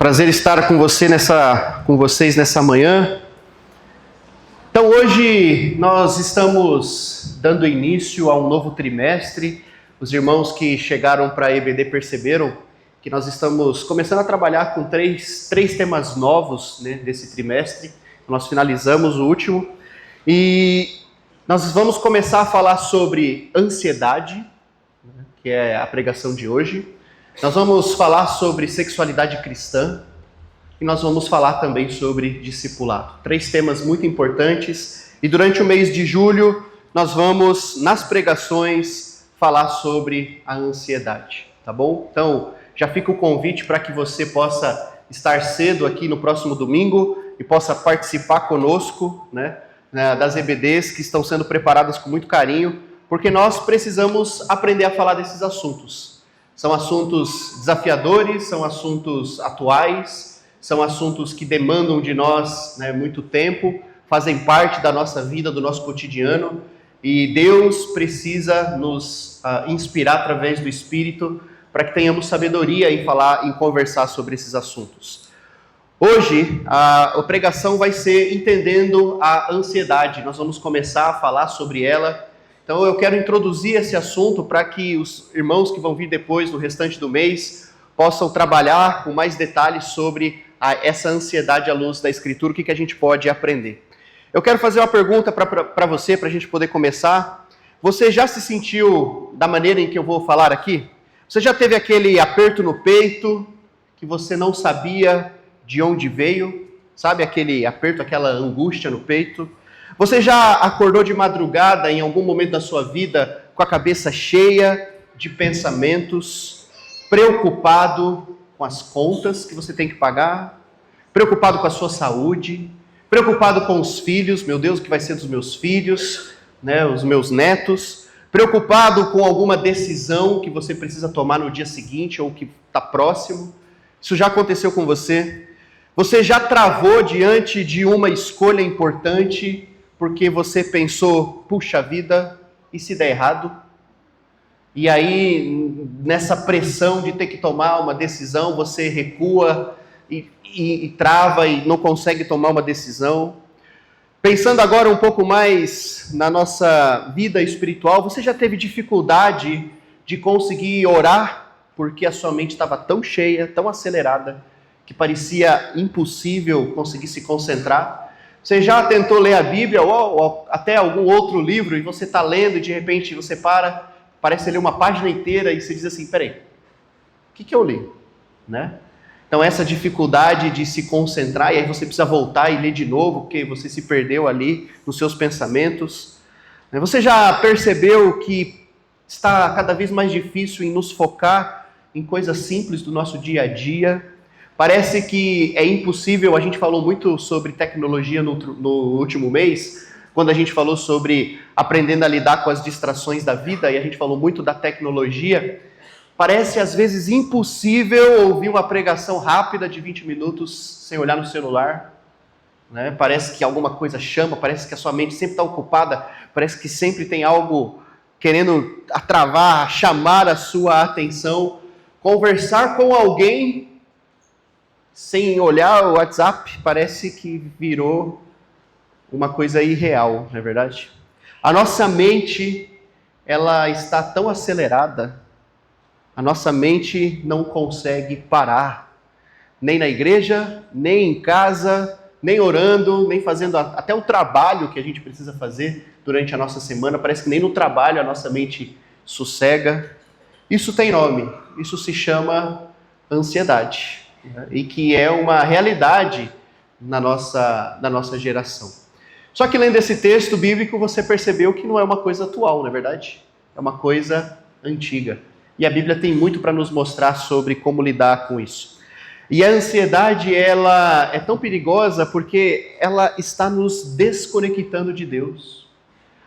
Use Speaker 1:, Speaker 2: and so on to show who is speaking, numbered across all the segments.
Speaker 1: Prazer estar com vocês nessa manhã. Então hoje nós estamos dando início a um novo trimestre. Os irmãos que chegaram para a EBD perceberam que nós estamos começando a trabalhar com três temas novos, desse trimestre. Nós finalizamos o último e nós vamos começar a falar sobre ansiedade, que é a pregação de hoje. Nós vamos falar sobre sexualidade cristã e nós vamos falar também sobre discipulado. 3 temas muito importantes e durante o mês de julho nós vamos, nas pregações, falar sobre a ansiedade, tá bom? Então, já fica o convite para que você possa estar cedo aqui no próximo domingo e possa participar conosco, das EBDs que estão sendo preparadas com muito carinho, porque nós precisamos aprender a falar desses assuntos. São assuntos desafiadores, são assuntos atuais, são assuntos que demandam de nós muito tempo, fazem parte da nossa vida, do nosso cotidiano, e Deus precisa nos inspirar através do Espírito para que tenhamos sabedoria em falar, em conversar sobre esses assuntos. Hoje, a pregação vai ser entendendo a ansiedade. Nós vamos começar a falar sobre ela. Então eu quero introduzir esse assunto para que os irmãos que vão vir depois, no restante do mês, possam trabalhar com mais detalhes sobre essa ansiedade à luz da Escritura, o que a gente pode aprender. Eu quero fazer uma pergunta para você, para a gente poder começar. Você já se sentiu da maneira em que eu vou falar aqui? Você já teve aquele aperto no peito, que você não sabia de onde veio? Sabe aquele aperto, aquela angústia no peito? Você já acordou de madrugada em algum momento da sua vida com a cabeça cheia de pensamentos, preocupado com as contas que você tem que pagar, preocupado com a sua saúde, preocupado com os filhos, meu Deus, o que vai ser dos meus filhos, os meus netos, preocupado com alguma decisão que você precisa tomar no dia seguinte ou que está próximo? Isso já aconteceu com você? Você já travou diante de uma escolha importante porque você pensou, puxa vida, e se der errado? E aí, nessa pressão de ter que tomar uma decisão, você recua e trava e não consegue tomar uma decisão. Pensando agora um pouco mais na nossa vida espiritual, você já teve dificuldade de conseguir orar porque a sua mente estava tão cheia, tão acelerada, que parecia impossível conseguir se concentrar? Você já tentou ler a Bíblia ou até algum outro livro e você está lendo e de repente você parece ler uma página inteira e você diz assim, peraí, o que eu li? Então essa dificuldade de se concentrar e aí você precisa voltar e ler de novo porque você se perdeu ali nos seus pensamentos. Você já percebeu que está cada vez mais difícil em nos focar em coisas simples do nosso dia a dia? Parece que é impossível. A gente falou muito sobre tecnologia no último mês, quando a gente falou sobre aprendendo a lidar com as distrações da vida, e a gente falou muito da tecnologia. Parece às vezes impossível ouvir uma pregação rápida de 20 minutos sem olhar no celular. Parece que alguma coisa chama, parece que a sua mente sempre está ocupada, parece que sempre tem algo querendo travar, chamar a sua atenção. Conversar com alguém sem olhar o WhatsApp, parece que virou uma coisa irreal, não é verdade? A nossa mente, ela está tão acelerada, a nossa mente não consegue parar, nem na igreja, nem em casa, nem orando, nem fazendo até o trabalho que a gente precisa fazer durante a nossa semana, parece que nem no trabalho a nossa mente sossega. Isso tem nome, isso se chama ansiedade. E que é uma realidade na nossa geração. Só que lendo esse texto bíblico, você percebeu que não é uma coisa atual, não é verdade? É uma coisa antiga. E a Bíblia tem muito para nos mostrar sobre como lidar com isso. E a ansiedade, ela é tão perigosa porque ela está nos desconectando de Deus.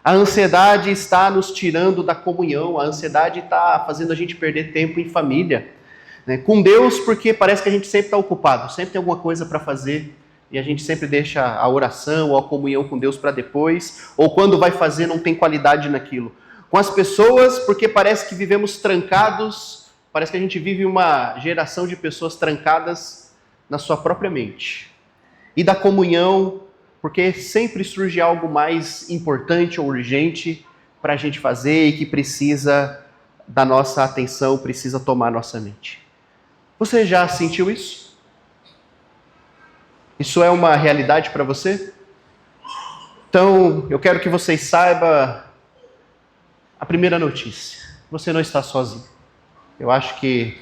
Speaker 1: A ansiedade está nos tirando da comunhão, a ansiedade está fazendo a gente perder tempo em família. Com Deus, porque parece que a gente sempre está ocupado, sempre tem alguma coisa para fazer e a gente sempre deixa a oração ou a comunhão com Deus para depois, ou quando vai fazer não tem qualidade naquilo. Com as pessoas, porque parece que vivemos trancados, parece que a gente vive uma geração de pessoas trancadas na sua própria mente. E da comunhão, porque sempre surge algo mais importante ou urgente para a gente fazer e que precisa da nossa atenção, precisa tomar nossa mente. Você já sentiu isso? Isso é uma realidade para você? Então, eu quero que vocês saibam a primeira notícia. Você não está sozinho. Eu acho que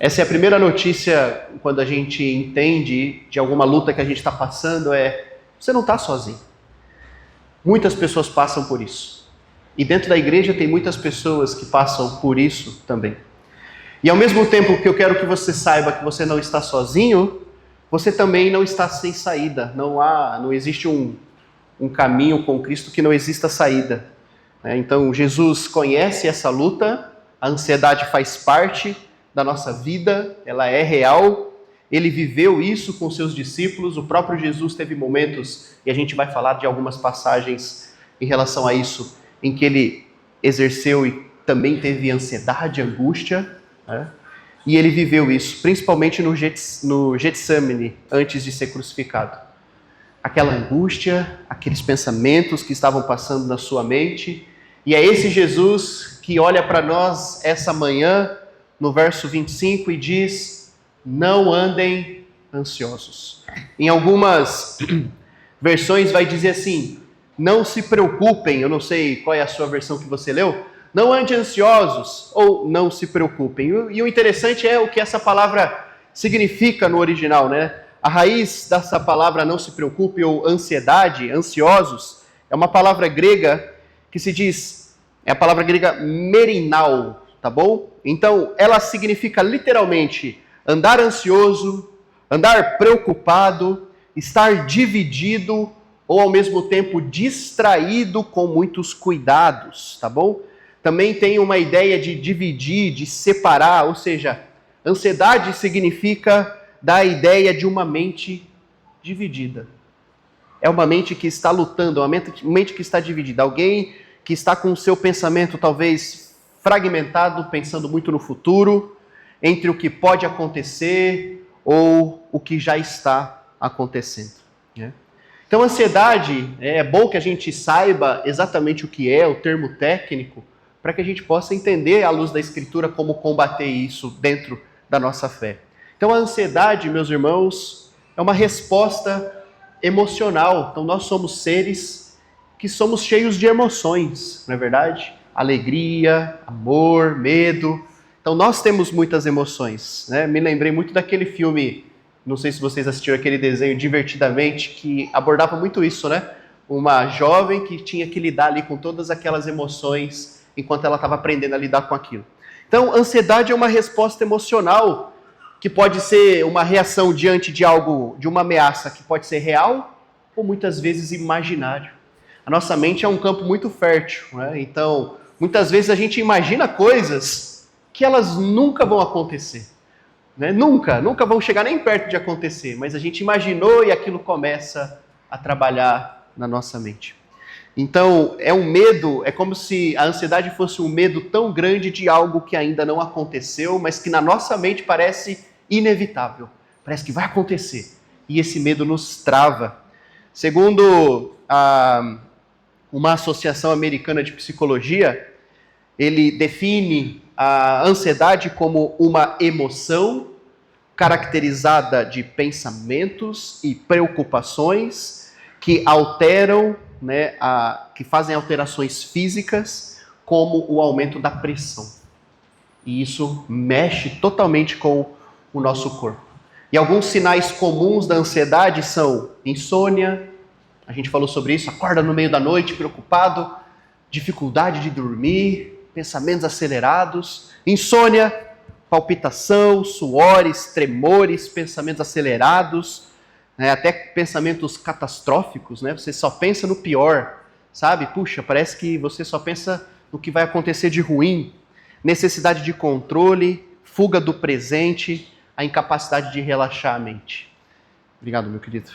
Speaker 1: essa é a primeira notícia quando a gente entende de alguma luta que a gente está passando, você não está sozinho. Muitas pessoas passam por isso. E dentro da igreja tem muitas pessoas que passam por isso também. E ao mesmo tempo que eu quero que você saiba que você não está sozinho, você também não está sem saída. Não existe um caminho com Cristo que não exista saída. Então Jesus conhece essa luta, a ansiedade faz parte da nossa vida, ela é real, ele viveu isso com seus discípulos, o próprio Jesus teve momentos, e a gente vai falar de algumas passagens em relação a isso, em que ele exerceu e também teve ansiedade, angústia, né? E ele viveu isso, principalmente no Getsemane, antes de ser crucificado. Aquela angústia, aqueles pensamentos que estavam passando na sua mente, e é esse Jesus que olha para nós essa manhã, no verso 25, e diz: não andem ansiosos. Em algumas versões vai dizer assim: não se preocupem. Eu não sei qual é a sua versão que você leu. Não andem ansiosos, ou não se preocupem. E o interessante é o que essa palavra significa no original, né? A raiz dessa palavra não se preocupe, ou ansiedade, ansiosos, é uma palavra grega que se diz, é a palavra grega merinal, tá bom? Então, ela significa literalmente andar ansioso, andar preocupado, estar dividido ou ao mesmo tempo distraído com muitos cuidados, tá bom? Também tem uma ideia de dividir, de separar, ou seja, ansiedade significa dar a ideia de uma mente dividida. É uma mente que está lutando, uma mente que está dividida. Alguém que está com o seu pensamento talvez fragmentado, pensando muito no futuro, entre o que pode acontecer ou o que já está acontecendo, né? Então, ansiedade, é bom que a gente saiba exatamente o que é, o termo técnico, para que a gente possa entender, à luz da Escritura, como combater isso dentro da nossa fé. Então, a ansiedade, meus irmãos, é uma resposta emocional. Então, nós somos seres que somos cheios de emoções, não é verdade? Alegria, amor, medo. Então, nós temos muitas emoções, né? Me lembrei muito daquele filme, não sei se vocês assistiram aquele desenho Divertidamente, que abordava muito isso, né? Uma jovem que tinha que lidar ali com todas aquelas emoções enquanto ela estava aprendendo a lidar com aquilo. Então, ansiedade é uma resposta emocional que pode ser uma reação diante de algo, de uma ameaça que pode ser real ou muitas vezes imaginário. A nossa mente é um campo muito fértil, né? Então, muitas vezes a gente imagina coisas que elas nunca vão acontecer, né? Nunca vão chegar nem perto de acontecer, mas a gente imaginou e aquilo começa a trabalhar na nossa mente. Então, é um medo, é como se a ansiedade fosse um medo tão grande de algo que ainda não aconteceu, mas que na nossa mente parece inevitável, parece que vai acontecer. E esse medo nos trava. Segundo uma associação americana de psicologia, ele define a ansiedade como uma emoção caracterizada de pensamentos e preocupações que alteram, né, que fazem alterações físicas, como o aumento da pressão. E isso mexe totalmente com o nosso corpo. E alguns sinais comuns da ansiedade são insônia, a gente falou sobre isso, acorda no meio da noite preocupado, dificuldade de dormir, pensamentos acelerados, insônia, palpitação, suores, tremores, pensamentos acelerados, né, até pensamentos catastróficos, né? Você só pensa no pior, sabe? Puxa, parece que você só pensa no que vai acontecer de ruim. Necessidade de controle, fuga do presente, a incapacidade de relaxar a mente. Obrigado, meu querido.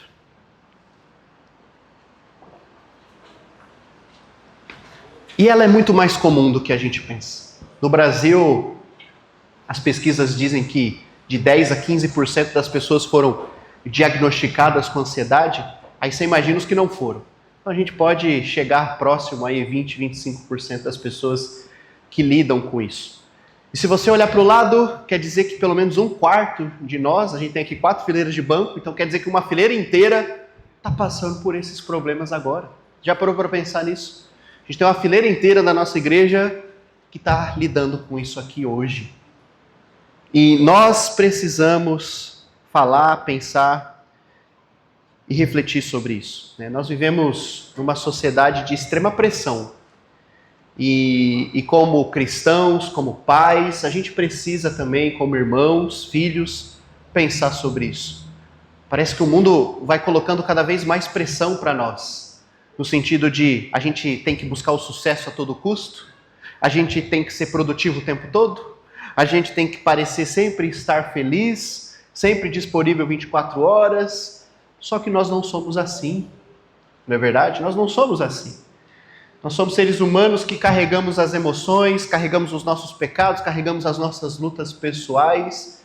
Speaker 1: E ela é muito mais comum do que a gente pensa. No Brasil, as pesquisas dizem que de 10 a 15% das pessoas foram diagnosticadas com ansiedade, aí você imagina os que não foram. Então a gente pode chegar próximo aí 20, 25% das pessoas que lidam com isso. E se você olhar para o lado, quer dizer que pelo menos um quarto de nós, a gente tem aqui 4 fileiras de banco, então quer dizer que uma fileira inteira está passando por esses problemas agora. Já parou para pensar nisso? A gente tem uma fileira inteira da nossa igreja que está lidando com isso aqui hoje. E nós precisamos falar, pensar e refletir sobre isso. Nós vivemos numa sociedade de extrema pressão. E como cristãos, como pais, a gente precisa também, como irmãos, filhos, pensar sobre isso. Parece que o mundo vai colocando cada vez mais pressão para nós, no sentido de a gente tem que buscar o sucesso a todo custo, a gente tem que ser produtivo o tempo todo, a gente tem que parecer sempre estar feliz, sempre disponível 24 horas, só que nós não somos assim, não é verdade? Nós não somos assim. Nós somos seres humanos que carregamos as emoções, carregamos os nossos pecados, carregamos as nossas lutas pessoais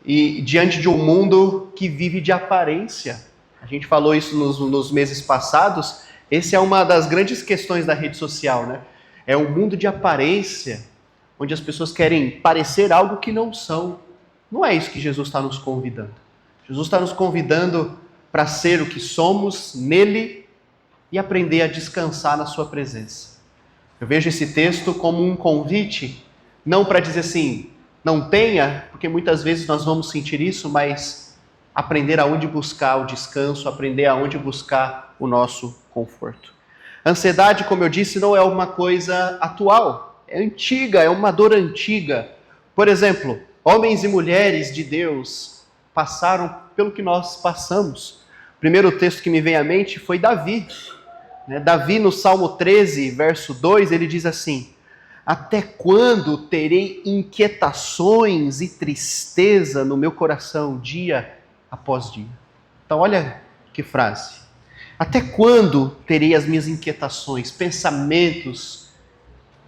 Speaker 1: e diante de um mundo que vive de aparência. A gente falou isso nos meses passados. Essa é uma das grandes questões da rede social, né? É um mundo de aparência, onde as pessoas querem parecer algo que não são. Não é isso que Jesus está nos convidando. Jesus está nos convidando para ser o que somos nele e aprender a descansar na sua presença. Eu vejo esse texto como um convite, não para dizer assim, não tenha, porque muitas vezes nós vamos sentir isso, mas aprender aonde buscar o descanso, aprender aonde buscar o nosso conforto. A ansiedade, como eu disse, não é uma coisa atual, é antiga, é uma dor antiga. Por exemplo, homens e mulheres de Deus passaram pelo que nós passamos. O primeiro texto que me vem à mente foi Davi. Davi, no Salmo 13, verso 2, ele diz assim: até quando terei inquietações e tristeza no meu coração, dia após dia? Então, olha que frase. Até quando terei as minhas inquietações, pensamentos,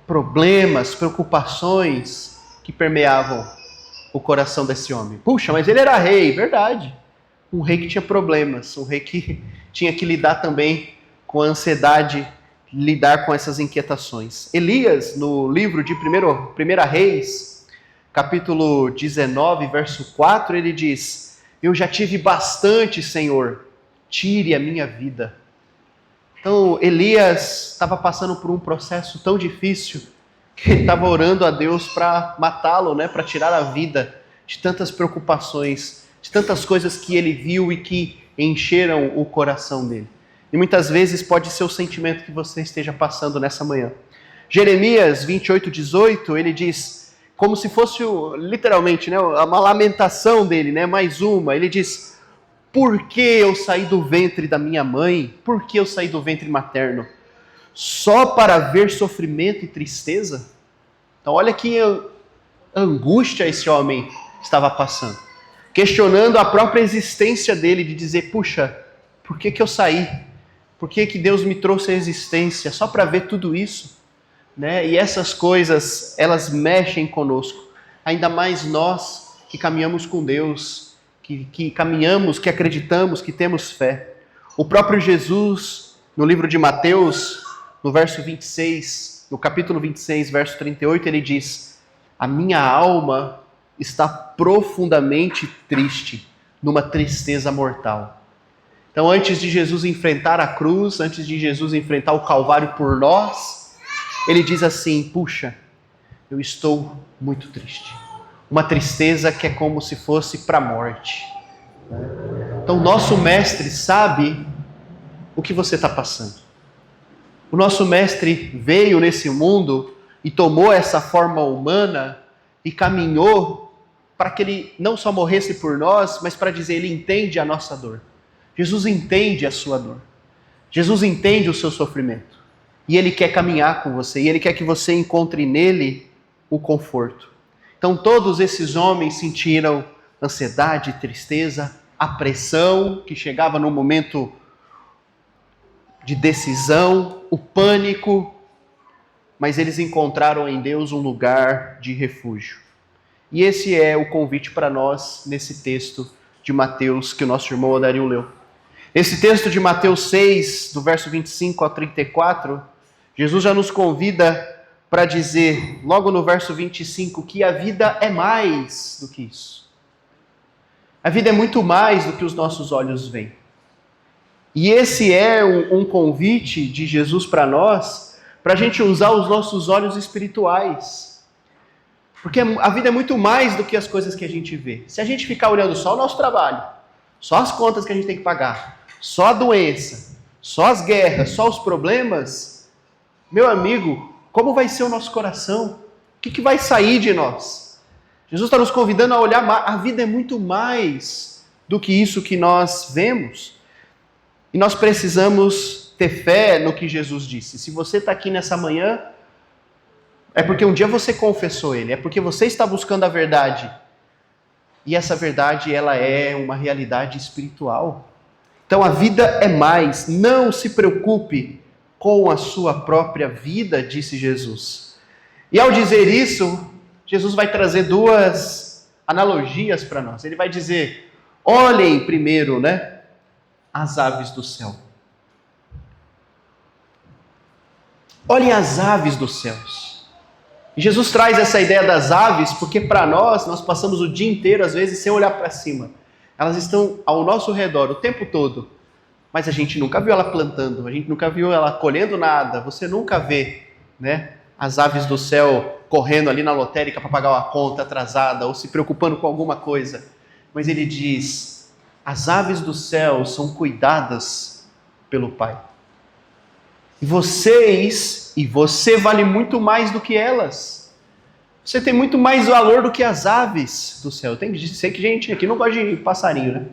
Speaker 1: problemas, preocupações que permeavam o coração desse homem? Puxa, mas ele era rei, verdade. Um rei que tinha problemas, um rei que tinha que lidar também com a ansiedade, lidar com essas inquietações. Elias, no livro de 1 Reis, capítulo 19, verso 4, ele diz: eu já tive bastante, Senhor, tire a minha vida. Então, Elias estava passando por um processo tão difícil que ele estava orando a Deus para matá-lo, para tirar a vida de tantas preocupações, de tantas coisas que ele viu e que encheram o coração dele. E muitas vezes pode ser o sentimento que você esteja passando nessa manhã. Jeremias 28:18, ele diz, como se fosse literalmente uma lamentação dele, mais uma. Ele diz: por que eu saí do ventre da minha mãe? Por que eu saí do ventre materno? Só para ver sofrimento e tristeza? Então olha que angústia esse homem estava passando. Questionando a própria existência dele, de dizer, puxa, por que eu saí? Por que Deus me trouxe a existência? Só para ver tudo isso? E essas coisas, elas mexem conosco. Ainda mais nós que caminhamos com Deus, que caminhamos, que acreditamos, que temos fé. O próprio Jesus, no livro de Mateus, no verso 26, no capítulo 26, verso 38, ele diz: a minha alma está profundamente triste, numa tristeza mortal. Então, antes de Jesus enfrentar a cruz, antes de Jesus enfrentar o Calvário por nós, ele diz assim: puxa, eu estou muito triste. Uma tristeza que é como se fosse para a morte. Então, nosso mestre sabe o que você está passando. O nosso mestre veio nesse mundo e tomou essa forma humana e caminhou para que ele não só morresse por nós, mas para dizer, ele entende a nossa dor. Jesus entende a sua dor. Jesus entende o seu sofrimento. E ele quer caminhar com você. E ele quer que você encontre nele o conforto. Então todos esses homens sentiram ansiedade, tristeza, a pressão que chegava no momento de decisão, o pânico. Mas eles encontraram em Deus um lugar de refúgio. E esse é o convite para nós nesse texto de Mateus que o nosso irmão Odario leu. Esse texto de Mateus 6, do verso 25 ao 34, Jesus já nos convida para dizer, logo no verso 25, que a vida é mais do que isso. A vida é muito mais do que os nossos olhos veem. E esse é um convite de Jesus para nós, para a gente usar os nossos olhos espirituais. Porque a vida é muito mais do que as coisas que a gente vê. Se a gente ficar olhando só o nosso trabalho, só as contas que a gente tem que pagar, só a doença, só as guerras, só os problemas, meu amigo, como vai ser o nosso coração? O que vai sair de nós? Jesus está nos convidando a olhar, a vida é muito mais do que isso que nós vemos. E nós precisamos ter fé no que Jesus disse. Se você está aqui nessa manhã, é porque um dia você confessou Ele, é porque você está buscando a verdade. E essa verdade, ela é uma realidade espiritual. Então a vida é mais. Não se preocupe com a sua própria vida, disse Jesus. E ao dizer isso, Jesus vai trazer duas analogias para nós. Ele vai dizer, olhem primeiro, as aves do céu. Olhem as aves dos céus. E Jesus traz essa ideia das aves porque para nós passamos o dia inteiro, às vezes, sem olhar para cima. Elas estão ao nosso redor o tempo todo. Mas a gente nunca viu ela plantando, a gente nunca viu ela colhendo nada. Você nunca vê, as aves do céu correndo ali na lotérica para pagar uma conta atrasada ou se preocupando com alguma coisa. Mas ele diz, as aves do céu são cuidadas pelo Pai. E você vale muito mais do que elas. Você tem muito mais valor do que as aves do céu. Sei que gente aqui não gosta de passarinho,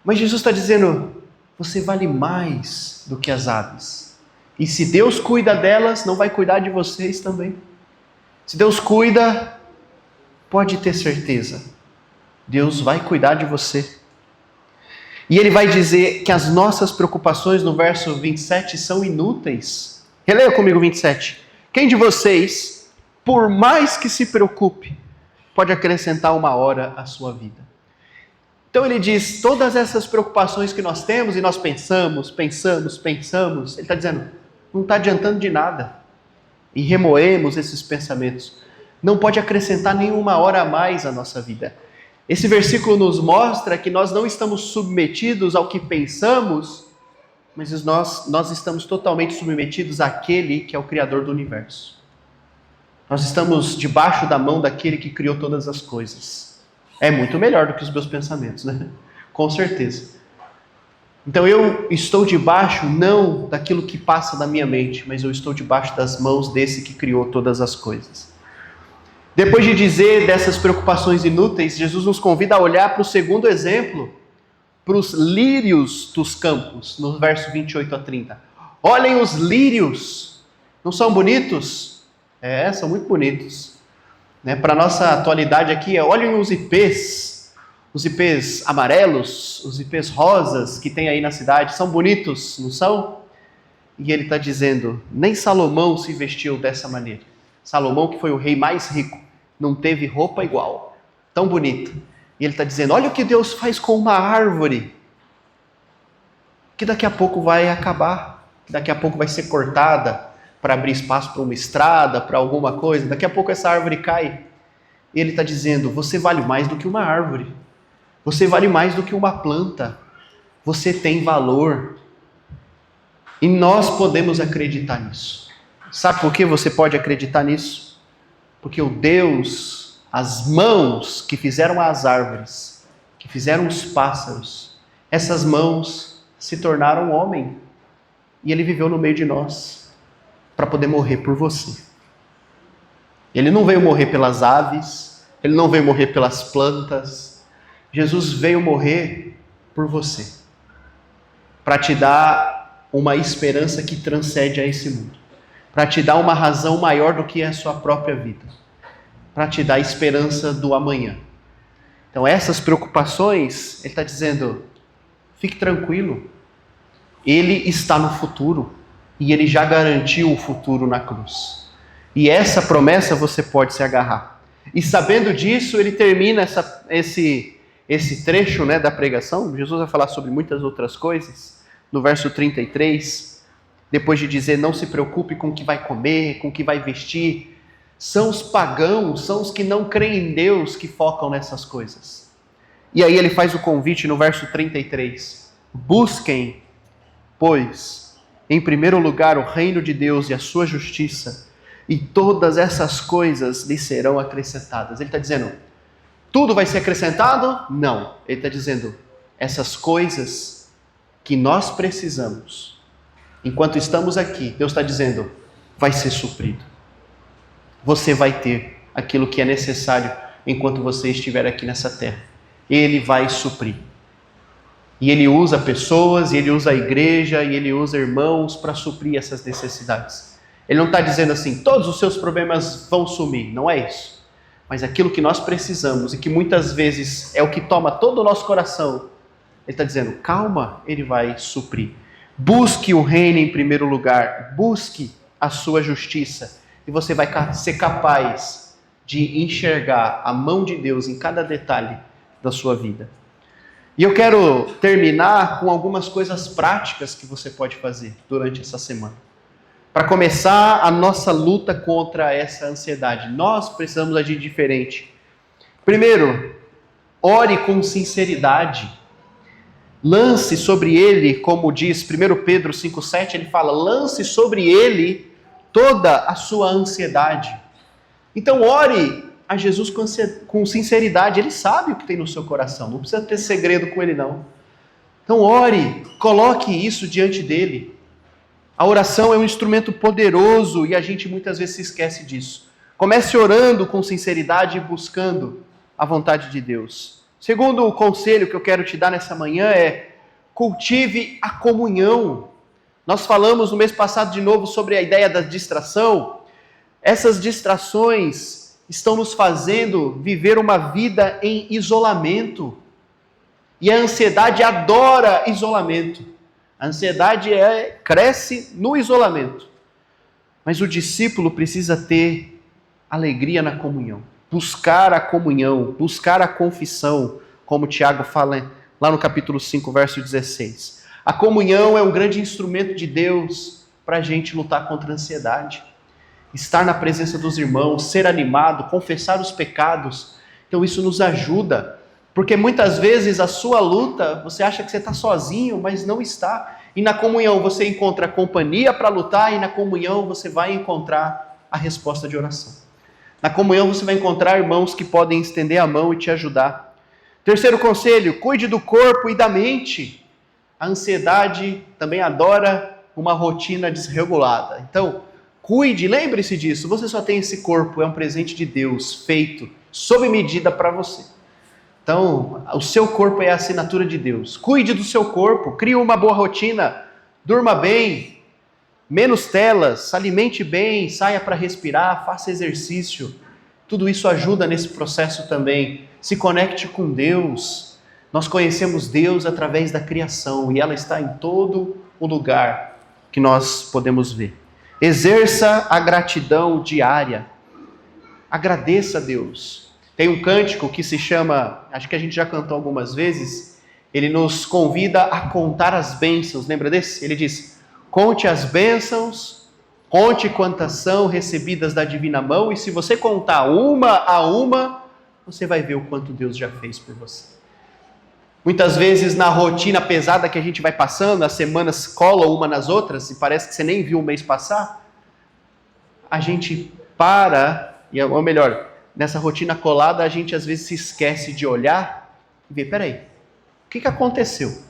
Speaker 1: Mas Jesus está dizendo, você vale mais do que as aves. E se Deus cuida delas, não vai cuidar de vocês também. Se Deus cuida, pode ter certeza, Deus vai cuidar de você. E ele vai dizer que as nossas preocupações no verso 27 são inúteis. Releia comigo 27. Quem de vocês, por mais que se preocupe, pode acrescentar uma hora à sua vida? Então ele diz, todas essas preocupações que nós temos e nós pensamos, ele está dizendo, não está adiantando de nada. E remoemos esses pensamentos. Não pode acrescentar nenhuma hora a mais à nossa vida. Esse versículo nos mostra que nós não estamos submetidos ao que pensamos, mas nós estamos totalmente submetidos àquele que é o Criador do universo. Nós estamos debaixo da mão daquele que criou todas as coisas. É muito melhor do que os meus pensamentos, Com certeza. Então eu estou debaixo não daquilo que passa na minha mente, mas eu estou debaixo das mãos desse que criou todas as coisas. Depois de dizer dessas preocupações inúteis, Jesus nos convida a olhar para o segundo exemplo, para os lírios dos campos, no verso 28 a 30. Olhem os lírios, não são bonitos? São muito bonitos. Para a nossa atualidade aqui, olhem os ipês amarelos, os ipês rosas que tem aí na cidade, são bonitos, não são? E ele está dizendo, nem Salomão se vestiu dessa maneira. Salomão, que foi o rei mais rico, não teve roupa igual, tão bonita. E ele está dizendo, olha o que Deus faz com uma árvore, que daqui a pouco vai acabar, que daqui a pouco vai ser cortada, para abrir espaço para uma estrada, para alguma coisa, daqui a pouco essa árvore cai. E ele está dizendo, você vale mais do que uma árvore, você vale mais do que uma planta, você tem valor. E nós podemos acreditar nisso. Sabe por que você pode acreditar nisso? Porque o Deus, as mãos que fizeram as árvores, que fizeram os pássaros, essas mãos se tornaram homem. E ele viveu no meio de nós, para poder morrer por você. Ele não veio morrer pelas aves, ele não veio morrer pelas plantas. Jesus veio morrer por você, para te dar uma esperança que transcende a esse mundo, para te dar uma razão maior do que a sua própria vida, para te dar a esperança do amanhã. Então essas preocupações, ele está dizendo, fique tranquilo, ele está no futuro, e ele já garantiu o futuro na cruz. E essa promessa você pode se agarrar. E sabendo disso, ele termina esse trecho, né, da pregação. Jesus vai falar sobre muitas outras coisas. No verso 33, depois de dizer, não se preocupe com o que vai comer, com o que vai vestir. São os pagãos, são os que não creem em Deus que focam nessas coisas. E aí ele faz o convite no verso 33. Busquem, pois, em primeiro lugar o reino de Deus e a sua justiça, e todas essas coisas lhe serão acrescentadas. Ele está dizendo, tudo vai ser acrescentado? Não. Ele está dizendo, essas coisas que nós precisamos, enquanto estamos aqui, Deus está dizendo, vai ser suprido. Você vai ter aquilo que é necessário enquanto você estiver aqui nessa terra. Ele vai suprir. E Ele usa pessoas, e Ele usa a igreja, e Ele usa irmãos para suprir essas necessidades. Ele não está dizendo assim, todos os seus problemas vão sumir. Não é isso. Mas aquilo que nós precisamos, e que muitas vezes é o que toma todo o nosso coração, Ele está dizendo, calma, Ele vai suprir. Busque o reino em primeiro lugar. Busque a sua justiça. E você vai ser capaz de enxergar a mão de Deus em cada detalhe da sua vida. E eu quero terminar com algumas coisas práticas que você pode fazer durante essa semana. Para começar a nossa luta contra essa ansiedade. Nós precisamos agir diferente. Primeiro, ore com sinceridade. Lance sobre ele, como diz 1 Pedro 5,7, ele fala, lance sobre ele toda a sua ansiedade. Então ore a Jesus com sinceridade, Ele sabe o que tem no seu coração, não precisa ter segredo com Ele não. Então ore, coloque isso diante dEle. A oração é um instrumento poderoso e a gente muitas vezes se esquece disso. Comece orando com sinceridade e buscando a vontade de Deus. Segundo o conselho que eu quero te dar nessa manhã é, cultive a comunhão. Nós falamos no mês passado de novo sobre a ideia da distração. Essas distrações estão nos fazendo viver uma vida em isolamento. E a ansiedade adora isolamento. A ansiedade cresce no isolamento. Mas o discípulo precisa ter alegria na comunhão. Buscar a comunhão, buscar a confissão, como Tiago fala lá no capítulo 5, verso 16. A comunhão é um grande instrumento de Deus para a gente lutar contra a ansiedade. Estar na presença dos irmãos, ser animado, confessar os pecados. Então isso nos ajuda. Porque muitas vezes a sua luta, você acha que você está sozinho, mas não está. E na comunhão você encontra companhia para lutar e na comunhão você vai encontrar a resposta de oração. Na comunhão você vai encontrar irmãos que podem estender a mão e te ajudar. Terceiro conselho, cuide do corpo e da mente. A ansiedade também adora uma rotina desregulada. Então, cuide, lembre-se disso. Você só tem esse corpo, é um presente de Deus, feito, sob medida para você. Então, o seu corpo é a assinatura de Deus. Cuide do seu corpo, crie uma boa rotina, durma bem, menos telas, se alimente bem, saia para respirar, faça exercício. Tudo isso ajuda nesse processo também. Se conecte com Deus. Nós conhecemos Deus através da criação e ela está em todo o lugar que nós podemos ver. Exerça a gratidão diária. Agradeça a Deus. Tem um cântico que se chama, acho que a gente já cantou algumas vezes, ele nos convida a contar as bênçãos. Lembra desse? Ele diz, conte as bênçãos, conte quantas são recebidas da divina mão e se você contar uma a uma, você vai ver o quanto Deus já fez por você. Muitas vezes na rotina pesada que a gente vai passando, as semanas colam uma nas outras e parece que você nem viu o mês passar, a gente para, ou melhor, nessa rotina colada a gente às vezes se esquece de olhar e ver, peraí, o que aconteceu?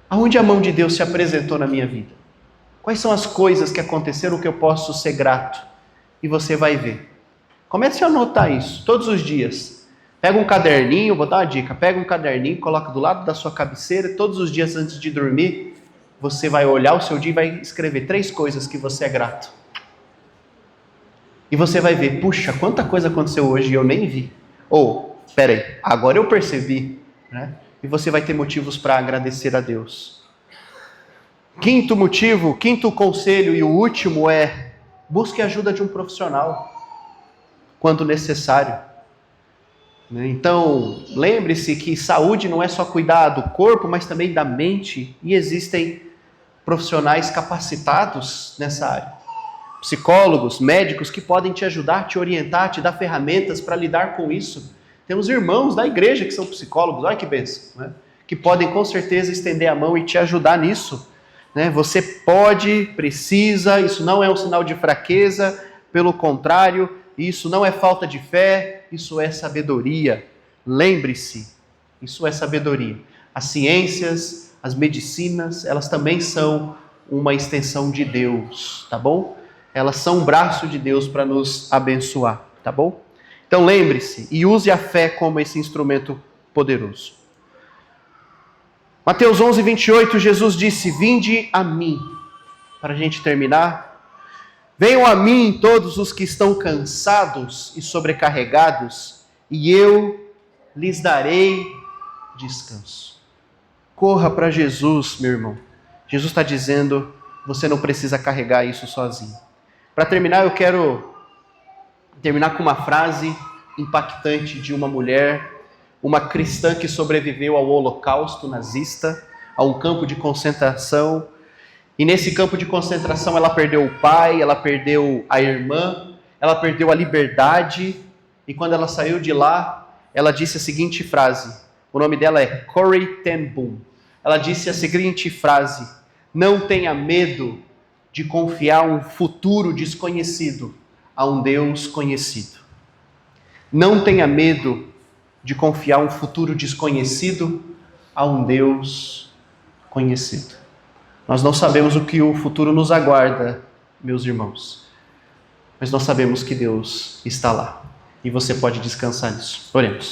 Speaker 1: Aonde a mão de Deus se apresentou na minha vida? Quais são as coisas que aconteceram que eu posso ser grato? E você vai ver. Comece a anotar isso todos os dias. Pega um caderninho, vou dar uma dica, pega um caderninho, coloca do lado da sua cabeceira, todos os dias antes de dormir, você vai olhar o seu dia e vai escrever 3 coisas que você é grato. E você vai ver, puxa, quanta coisa aconteceu hoje e eu nem vi. Ou, peraí, agora eu percebi, né? E você vai ter motivos para agradecer a Deus. Quinto motivo, quinto conselho e o último é, busque a ajuda de um profissional. quando necessário. Então, lembre-se que saúde não é só cuidar do corpo, mas também da mente, e existem profissionais capacitados nessa área. Psicólogos, médicos que podem te ajudar, te orientar, te dar ferramentas para lidar com isso. Temos irmãos da igreja que são psicólogos, olha que bênção, né? Que podem com certeza estender a mão e te ajudar nisso. Você pode, precisa, isso não é um sinal de fraqueza, pelo contrário, isso não é falta de fé, isso é sabedoria. Lembre-se, isso é sabedoria. As ciências, as medicinas, elas também são uma extensão de Deus, tá bom? Elas são um braço de Deus para nos abençoar, tá bom? Então lembre-se e use a fé como esse instrumento poderoso. Mateus 11, 28, Jesus disse: vinde a mim. Para a gente terminar, venham a mim todos os que estão cansados e sobrecarregados, e eu lhes darei descanso. Corra para Jesus, meu irmão. Jesus está dizendo, você não precisa carregar isso sozinho. Para terminar, eu quero terminar com uma frase impactante de uma mulher, uma cristã que sobreviveu ao Holocausto nazista, a um campo de concentração. E nesse campo de concentração ela perdeu o pai, ela perdeu a irmã, ela perdeu a liberdade. E quando ela saiu de lá, ela disse a seguinte frase. O nome dela é Corrie ten Boom. Ela disse a seguinte frase: não tenha medo de confiar um futuro desconhecido a um Deus conhecido. Não tenha medo de confiar um futuro desconhecido a um Deus conhecido. Nós não sabemos o que o futuro nos aguarda, meus irmãos, mas nós sabemos que Deus está lá e você pode descansar nisso. Oremos.